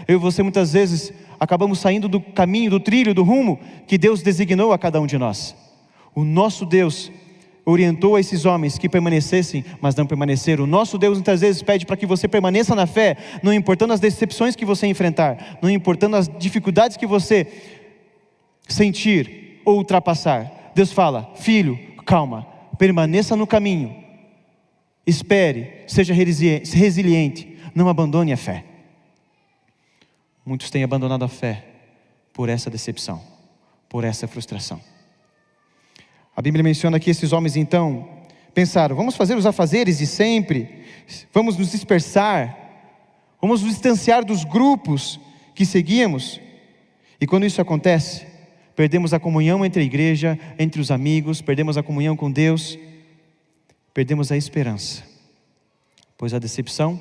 Eu e você muitas vezes acabamos saindo do caminho, do trilho, do rumo que Deus designou a cada um de nós. O nosso Deus orientou a esses homens que permanecessem, mas não permaneceram. O nosso Deus muitas vezes pede para que você permaneça na fé, não importando as decepções que você enfrentar, não importando as dificuldades que você sentir ou ultrapassar. Deus fala: filho, calma, permaneça no caminho, espere, seja resiliente, não abandone a fé. Muitos têm abandonado a fé por essa decepção, por essa frustração. A Bíblia menciona que esses homens então pensaram: vamos fazer os afazeres de sempre, vamos nos dispersar, vamos nos distanciar dos grupos que seguíamos. E quando isso acontece, perdemos a comunhão entre a igreja, entre os amigos, perdemos a comunhão com Deus, perdemos a esperança, pois a decepção,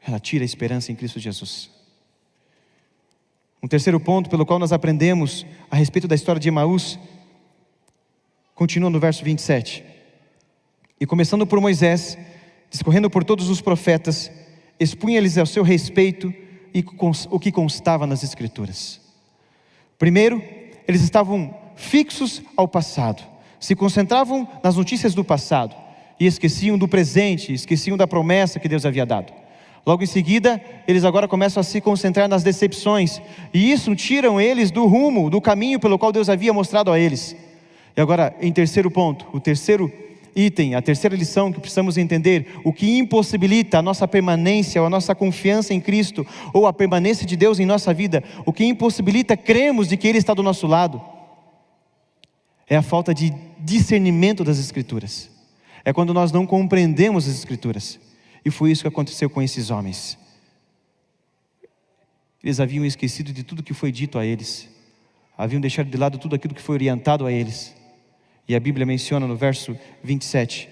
ela tira a esperança em Cristo Jesus. Um terceiro ponto pelo qual nós aprendemos a respeito da história de Emaús, continua no verso 27. E começando por Moisés, discorrendo por todos os profetas, expunha-lhes ao seu respeito o que constava nas Escrituras. Primeiro, eles estavam fixos ao passado, se concentravam nas notícias do passado e esqueciam do presente, esqueciam da promessa que Deus havia dado. Logo em seguida, eles agora começam a se concentrar nas decepções, e isso tiram eles do rumo, do caminho pelo qual Deus havia mostrado a eles. E agora, em terceiro ponto, o terceiro item, a terceira lição que precisamos entender: o que impossibilita a nossa permanência, ou a nossa confiança em Cristo, ou a permanência de Deus em nossa vida, o que impossibilita crermos de que Ele está do nosso lado, é a falta de discernimento das Escrituras. É quando nós não compreendemos as Escrituras. E foi isso que aconteceu com esses homens. Eles haviam esquecido de tudo que foi dito a eles, haviam deixado de lado tudo aquilo que foi orientado a eles. E a Bíblia menciona no verso 27,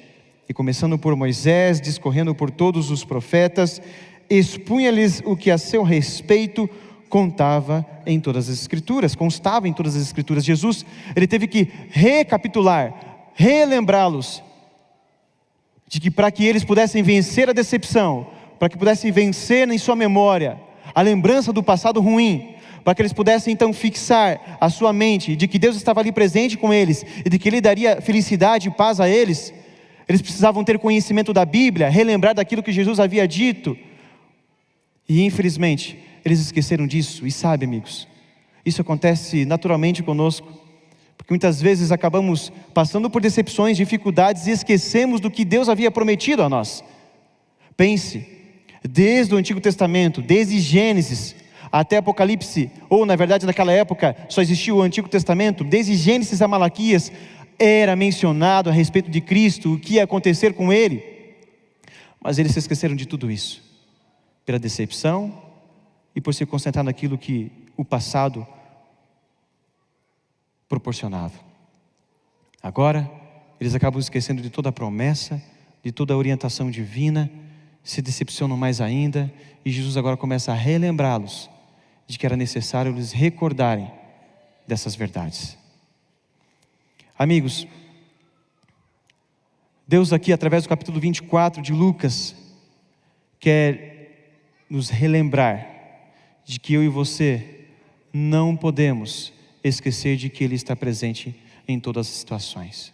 e começando por Moisés, discorrendo por todos os profetas, expunha-lhes o que a seu respeito constava em todas as Escrituras. Jesus, ele teve que recapitular, relembrá-los, de que para que eles pudessem vencer a decepção, para que pudessem vencer em sua memória a lembrança do passado ruim, para que eles pudessem então fixar a sua mente de que Deus estava ali presente com eles, e de que Ele daria felicidade e paz a eles, eles precisavam ter conhecimento da Bíblia, relembrar daquilo que Jesus havia dito. E infelizmente, eles esqueceram disso. E sabe, amigos, isso acontece naturalmente conosco, porque muitas vezes acabamos passando por decepções, dificuldades, e esquecemos do que Deus havia prometido a nós. Pense, desde o Antigo Testamento, desde Gênesis até Apocalipse, ou na verdade naquela época só existia o Antigo Testamento, desde Gênesis a Malaquias, era mencionado a respeito de Cristo, o que ia acontecer com Ele. Mas eles se esqueceram de tudo isso, pela decepção e por se concentrar naquilo que o passado proporcionava. Agora, eles acabam esquecendo de toda a promessa, de toda a orientação divina, se decepcionam mais ainda, e Jesus agora começa a relembrá-los de que era necessário eles recordarem dessas verdades. Amigos, Deus aqui, através do capítulo 24 de Lucas, quer nos relembrar de que eu e você não podemos esquecer de que Ele está presente em todas as situações.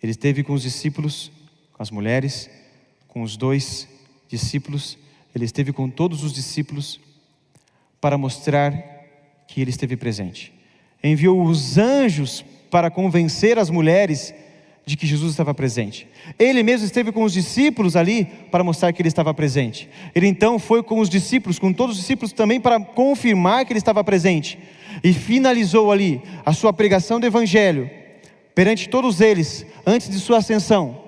Ele esteve com os discípulos, com as mulheres, com os 2 discípulos, Ele esteve com todos os discípulos para mostrar que Ele esteve presente. Enviou os anjos para convencer as mulheres de que Jesus estava presente. Ele mesmo esteve com os discípulos ali para mostrar que Ele estava presente. Ele então foi com os discípulos, com todos os discípulos também, para confirmar que Ele estava presente. E finalizou ali a sua pregação do Evangelho perante todos eles, antes de sua ascensão.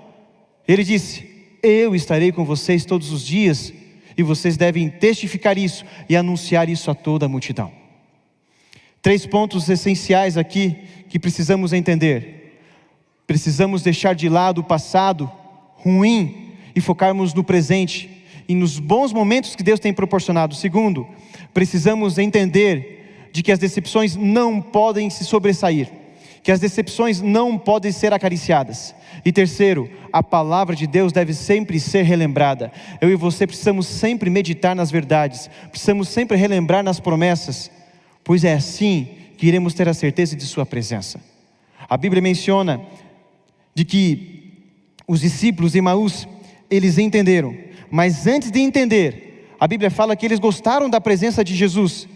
Ele disse: eu estarei com vocês todos os dias, e vocês devem testificar isso e anunciar isso a toda a multidão. 3 pontos essenciais aqui que precisamos entender. Precisamos deixar de lado o passado ruim e focarmos no presente e nos bons momentos que Deus tem proporcionado. Segundo, precisamos entender de que as decepções não podem se sobressair, que as decepções não podem ser acariciadas. E terceiro, a palavra de Deus deve sempre ser relembrada. Eu e você precisamos sempre meditar nas verdades, precisamos sempre relembrar nas promessas, pois é assim que iremos ter a certeza de sua presença. A Bíblia menciona de que os discípulos de Emaús, eles entenderam, mas antes de entender, a Bíblia fala que eles gostaram da presença de Jesus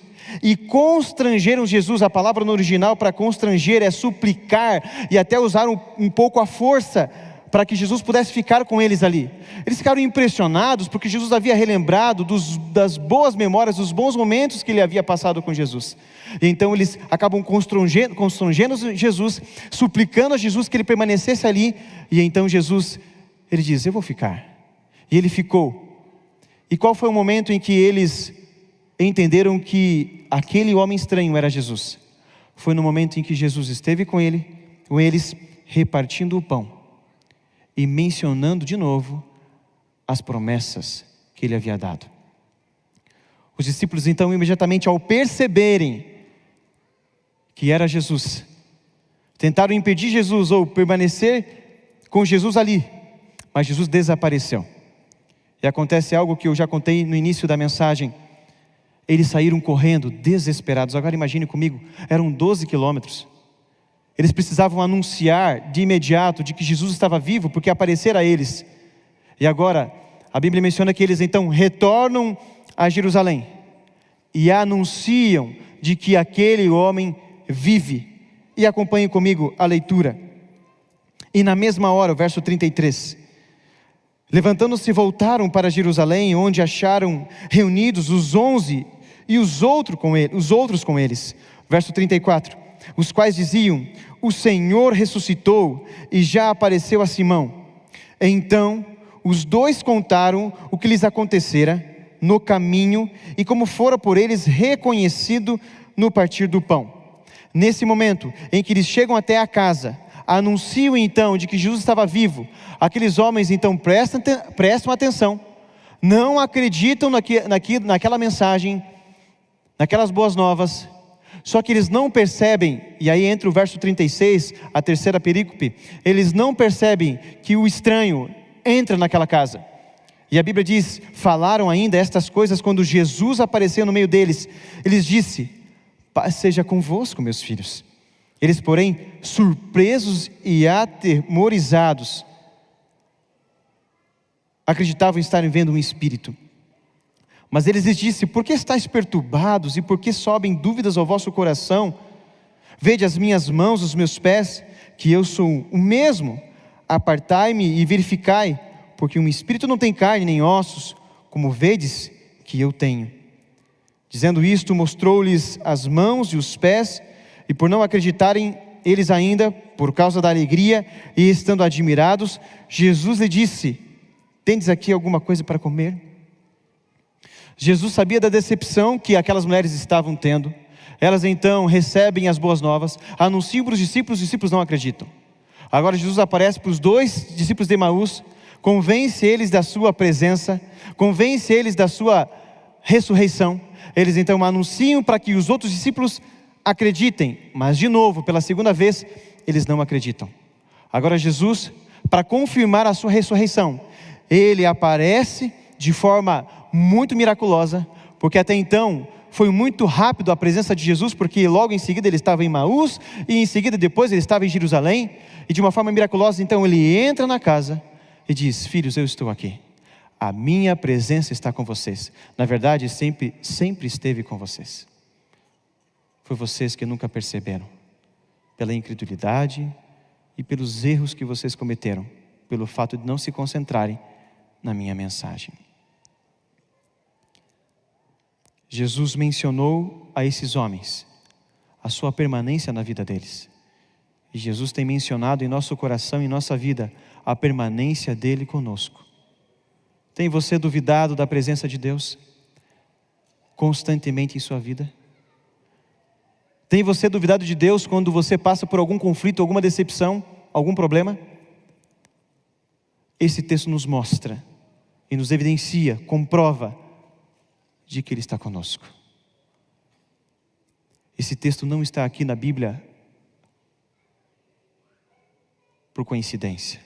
e constrangeram Jesus. A palavra no original para constranger é suplicar, e até usar um pouco a força para que Jesus pudesse ficar com eles ali. Eles ficaram impressionados porque Jesus havia relembrado das boas memórias, dos bons momentos que ele havia passado com Jesus. E então eles acabam constrangendo Jesus, suplicando a Jesus que ele permanecesse ali. E então Jesus, ele diz: eu vou ficar. E ele ficou. E qual foi o momento em que eles entenderam que aquele homem estranho era Jesus? Foi no momento em que Jesus esteve com eles, repartindo o pão e mencionando de novo as promessas que ele havia dado. Os discípulos então, imediatamente ao perceberem que era Jesus, tentaram impedir Jesus ou permanecer com Jesus ali, mas Jesus desapareceu. E acontece algo que eu já contei no início da mensagem. Eles saíram correndo, desesperados. Agora imagine comigo, eram 12 quilômetros. Eles precisavam anunciar de imediato de que Jesus estava vivo, porque aparecera a eles. E agora, a Bíblia menciona que eles então retornam a Jerusalém e anunciam de que aquele homem vive. E acompanhe comigo a leitura. E na mesma hora, o verso 33, levantando-se, voltaram para Jerusalém, onde acharam reunidos os 11 e os outros com eles. Verso 34, os quais diziam: o Senhor ressuscitou e já apareceu a Simão. Então os dois contaram o que lhes acontecera no caminho e como fora por eles reconhecido no partir do pão. Nesse momento em que eles chegam até a casa, anunciam então de que Jesus estava vivo. Aqueles homens então prestam atenção, não acreditam naquela mensagem, naquelas boas novas. Só que eles não percebem, e aí entra o verso 36, a terceira perícope, eles não percebem que o estranho entra naquela casa. E a Bíblia diz: falaram ainda estas coisas quando Jesus apareceu no meio deles. Eles disse: paz seja convosco, meus filhos. Eles, porém, surpresos e atemorizados, acreditavam estarem vendo um espírito. Mas eles lhes disse: por que estáis perturbados e por que sobem dúvidas ao vosso coração? Vede as minhas mãos, os meus pés, que eu sou o mesmo. Apartai-me e verificai, porque um espírito não tem carne nem ossos, como vedes que eu tenho. Dizendo isto, mostrou-lhes as mãos e os pés, e por não acreditarem eles ainda, por causa da alegria, e estando admirados, Jesus lhe disse: tendes aqui alguma coisa para comer? Jesus sabia da decepção que aquelas mulheres estavam tendo. Elas então recebem as boas novas, anunciam para os discípulos não acreditam. Agora Jesus aparece para os dois discípulos de Emaús, convence eles da sua presença, convence eles da sua ressurreição. Eles então anunciam para que os outros discípulos acreditem, mas de novo, pela segunda vez, eles não acreditam. Agora Jesus, para confirmar a sua ressurreição, ele aparece de forma muito miraculosa, porque até então foi muito rápido a presença de Jesus, porque logo em seguida ele estava em Emaús, e em seguida depois ele estava em Jerusalém, e de uma forma miraculosa então ele entra na casa e diz: filhos, eu estou aqui, a minha presença está com vocês. Na verdade sempre esteve com vocês. Foi vocês que nunca perceberam, pela incredulidade e pelos erros que vocês cometeram, pelo fato de não se concentrarem na minha mensagem. Jesus mencionou a esses homens a sua permanência na vida deles. E Jesus tem mencionado em nosso coração, em nossa vida, a permanência dele conosco. Tem você duvidado da presença de Deus constantemente em sua vida? Tem você duvidado de Deus quando você passa por algum conflito, alguma decepção, algum problema? Esse texto nos mostra e nos evidencia, comprova de que Ele está conosco. Esse texto não está aqui na Bíblia por coincidência.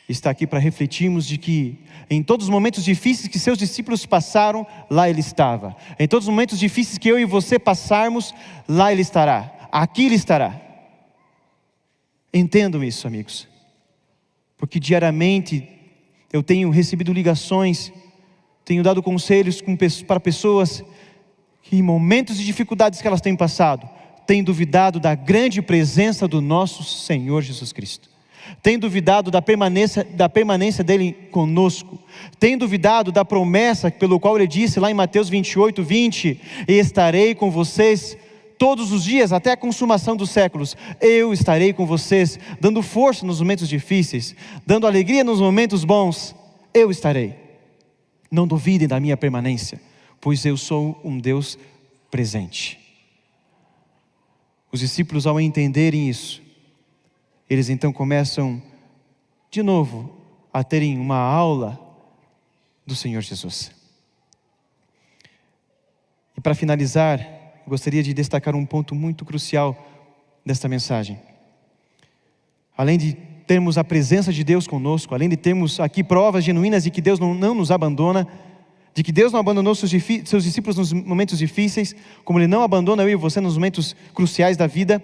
Está aqui para refletirmos de que em todos os momentos difíceis que seus discípulos passaram, lá Ele estava. Em todos os momentos difíceis que eu e você passarmos, lá Ele estará. Aqui Ele estará. Entendam isso, amigos. Porque diariamente eu tenho recebido ligações, tenho dado conselhos para pessoas que em momentos de dificuldades que elas têm passado, têm duvidado da grande presença do nosso Senhor Jesus Cristo. Tem duvidado da permanência dele conosco. Tem duvidado da promessa pelo qual ele disse lá em Mateus 28:20: e estarei com vocês todos os dias, até a consumação dos séculos. Eu estarei com vocês, dando força nos momentos difíceis, dando alegria nos momentos bons. Eu estarei. Não duvidem da minha permanência, pois eu sou um Deus presente. Os discípulos, ao entenderem isso, eles então começam de novo a terem uma aula do Senhor Jesus. E para finalizar, gostaria de destacar um ponto muito crucial desta mensagem. Além de termos a presença de Deus conosco, além de termos aqui provas genuínas de que Deus não nos abandona, de que Deus não abandonou seus discípulos nos momentos difíceis, como Ele não abandona eu e você nos momentos cruciais da vida,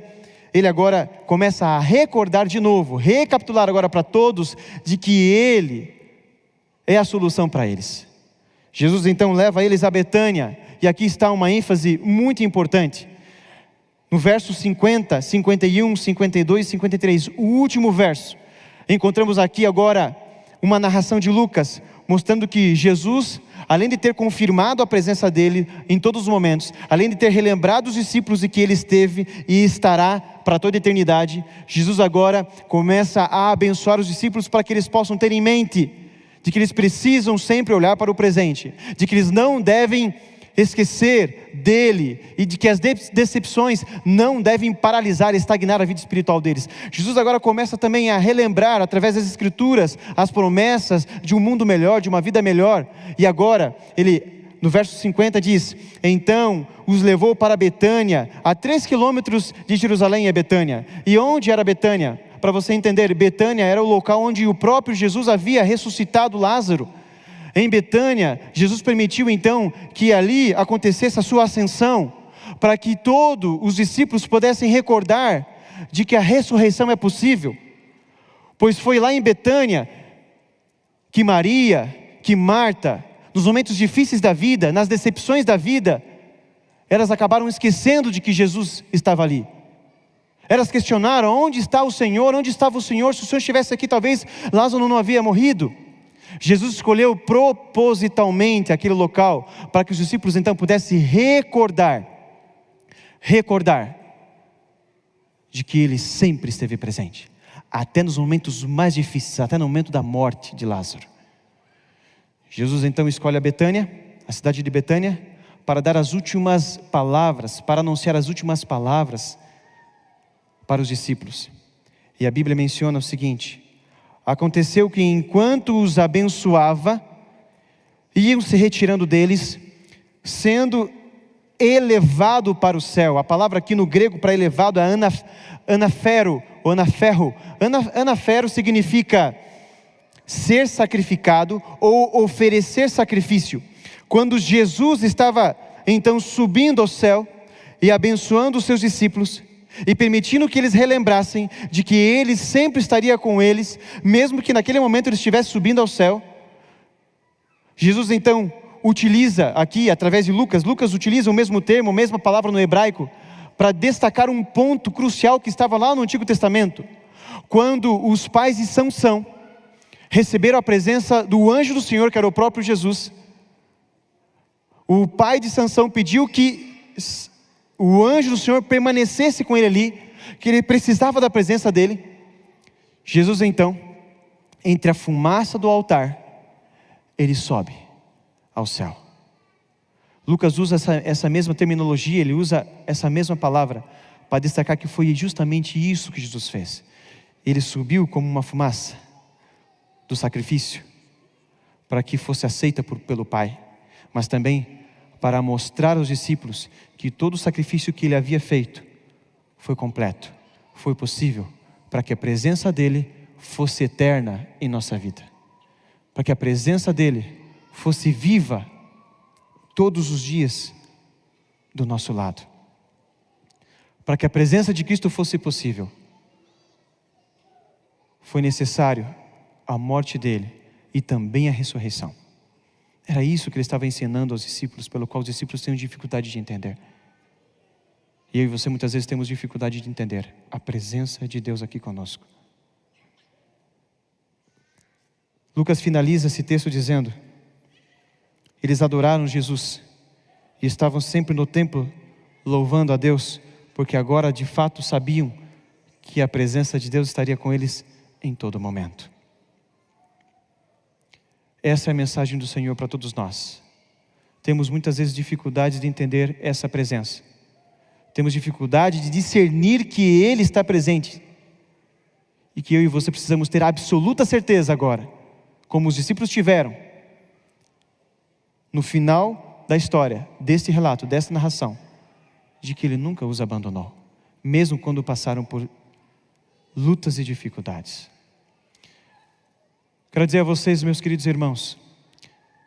Ele agora começa a recordar de novo, recapitular agora para todos, de que Ele é a solução para eles. Jesus então leva eles a Betânia, e aqui está uma ênfase muito importante. No verso 50, 51, 52 e 53, o último verso, encontramos aqui agora uma narração de Lucas, mostrando que Jesus, além de ter confirmado a presença dele em todos os momentos, além de ter relembrado os discípulos de que ele esteve e estará para toda a eternidade, Jesus agora começa a abençoar os discípulos para que eles possam ter em mente de que eles precisam sempre olhar para o presente, de que eles não devem esquecer dele e de que as decepções não devem paralisar e estagnar a vida espiritual deles. Jesus agora começa também a relembrar através das escrituras as promessas de um mundo melhor, de uma vida melhor. E agora ele, no verso 50 diz: então os levou para Betânia, a 3 quilômetros de Jerusalém é Betânia. E onde era Betânia? Para você entender, Betânia era o local onde o próprio Jesus havia ressuscitado Lázaro. Em Betânia, Jesus permitiu então que ali acontecesse a sua ascensão, para que todos os discípulos pudessem recordar de que a ressurreição é possível. Pois foi lá em Betânia que Maria, que Marta, nos momentos difíceis da vida, nas decepções da vida, elas acabaram esquecendo de que Jesus estava ali. Elas questionaram: onde está o Senhor? Onde estava o Senhor? Se o Senhor estivesse aqui, talvez Lázaro não havia morrido. Jesus escolheu propositalmente aquele local para que os discípulos então pudessem recordar de que Ele sempre esteve presente, até nos momentos mais difíceis, até no momento da morte de Lázaro. Jesus então escolhe a Betânia, a cidade de Betânia, para dar as últimas palavras, para anunciar as últimas palavras para os discípulos. E a Bíblia menciona o seguinte: aconteceu que enquanto os abençoava, iam se retirando deles, sendo elevado para o céu. A palavra aqui no grego para elevado é anaferro. Anaferro significa ser sacrificado ou oferecer sacrifício. Quando Jesus estava então subindo ao céu e abençoando os seus discípulos, e permitindo que eles relembrassem de que Ele sempre estaria com eles, mesmo que naquele momento Ele estivesse subindo ao céu, Jesus então utiliza aqui, através de Lucas utiliza o mesmo termo, a mesma palavra no hebraico, para destacar um ponto crucial que estava lá no Antigo Testamento, quando os pais de Sansão receberam a presença do anjo do Senhor, que era o próprio Jesus. O pai de Sansão pediu que o anjo do Senhor permanecesse com ele ali, que ele precisava da presença dele. Jesus então, entre a fumaça do altar, ele sobe ao céu. Lucas usa essa mesma terminologia, ele usa essa mesma palavra, para destacar que foi justamente isso que Jesus fez. Ele subiu como uma fumaça do sacrifício, para que fosse aceita pelo Pai, mas também para mostrar aos discípulos que todo o sacrifício que ele havia feito foi completo, foi possível, para que a presença dEle fosse eterna em nossa vida, para que a presença dEle fosse viva todos os dias do nosso lado. Para que a presença de Cristo fosse possível, foi necessário a morte dEle e também a ressurreição. Era isso que ele estava ensinando aos discípulos, pelo qual os discípulos têm dificuldade de entender. E eu e você muitas vezes temos dificuldade de entender a presença de Deus aqui conosco. Lucas finaliza esse texto dizendo: eles adoraram Jesus e estavam sempre no templo louvando a Deus, porque agora de fato sabiam que a presença de Deus estaria com eles em todo momento. Essa é a mensagem do Senhor para todos nós. Temos muitas vezes dificuldades de entender essa presença. Temos dificuldade de discernir que Ele está presente. E que eu e você precisamos ter absoluta certeza agora, como os discípulos tiveram, no final da história, deste relato, desta narração, de que Ele nunca os abandonou, mesmo quando passaram por lutas e dificuldades. Quero dizer a vocês, meus queridos irmãos,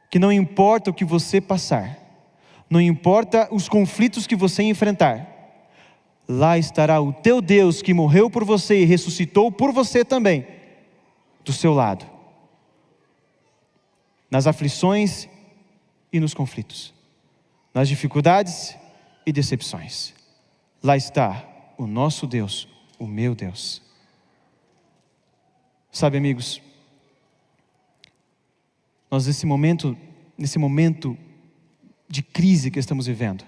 que não importa o que você passar, não importa os conflitos que você enfrentar, lá estará o teu Deus que morreu por você e ressuscitou por você também, do seu lado, nas aflições e nos conflitos, nas dificuldades e decepções. Lá está o nosso Deus, o meu Deus. Sabe, amigos, nós nesse momento de crise que estamos vivendo,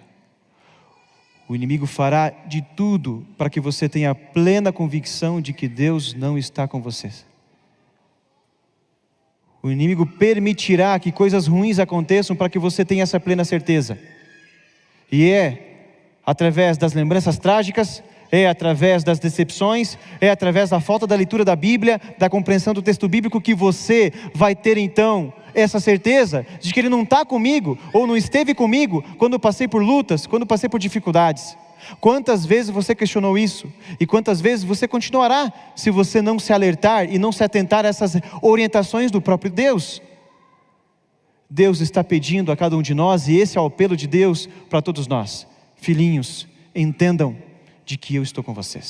o inimigo fará de tudo para que você tenha plena convicção de que Deus não está com você. O inimigo permitirá que coisas ruins aconteçam para que você tenha essa plena certeza. E é através das lembranças trágicas, é através das decepções, é através da falta da leitura da Bíblia, da compreensão do texto bíblico, que você vai ter então essa certeza de que Ele não está comigo, ou não esteve comigo, quando eu passei por lutas, quando eu passei por dificuldades. Quantas vezes você questionou isso? E quantas vezes você continuará, se você não se alertar e não se atentar a essas orientações do próprio Deus? Deus está pedindo a cada um de nós, e esse é o apelo de Deus para todos nós: filhinhos, entendam de que eu estou com vocês.